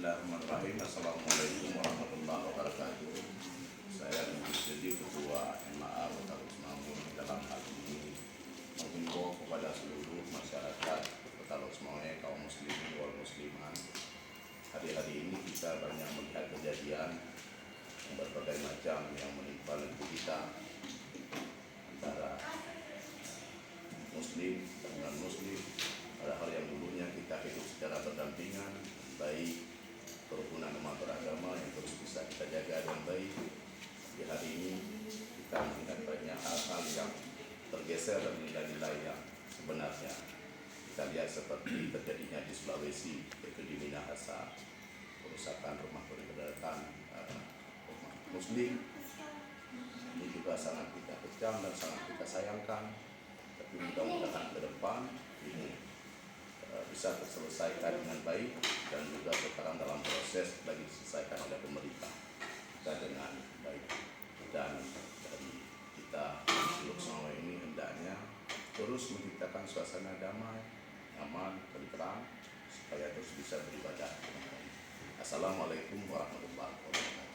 Bismillahirrahmanirrahim. Assalamualaikum warahmatullahi wabarakatuh. Saya menjadi ketua MAA Kota Losmawe dalam hal ini menghimbau kepada seluruh masyarakat Kota Losmawe, kaum muslimin wal muslimat. Hari-hari ini kita banyak melihat kejadian yang berbagai macam yang menimpa negeri kita, antara muslim dengan muslim. Ada hal yang dulunya kita hidup secara berdampingan, baik kerukunan umat beragama yang terus bisa kita jaga dengan baik. Di hari ini kita melihat banyak hal-hal yang tergeser dari nilai-nilai yang sebenarnya. Kita lihat seperti terjadinya di Sulawesi, yaitu di Minahasa, perusakan rumah peribadatan umat muslim. Ini juga sangat kita kecam dan sangat kita sayangkan. Tapi mudah-mudahan ke depan ini bisa terselesaikan dengan baik, dan juga sekarang dalam proses lagi diselesaikan oleh pemerintah kita dengan baik. Dan dari kita di Losmawe ini hendaknya terus menciptakan suasana damai, aman, tenteram, supaya terus bisa beribadah. Assalamualaikum warahmatullahi wabarakatuh.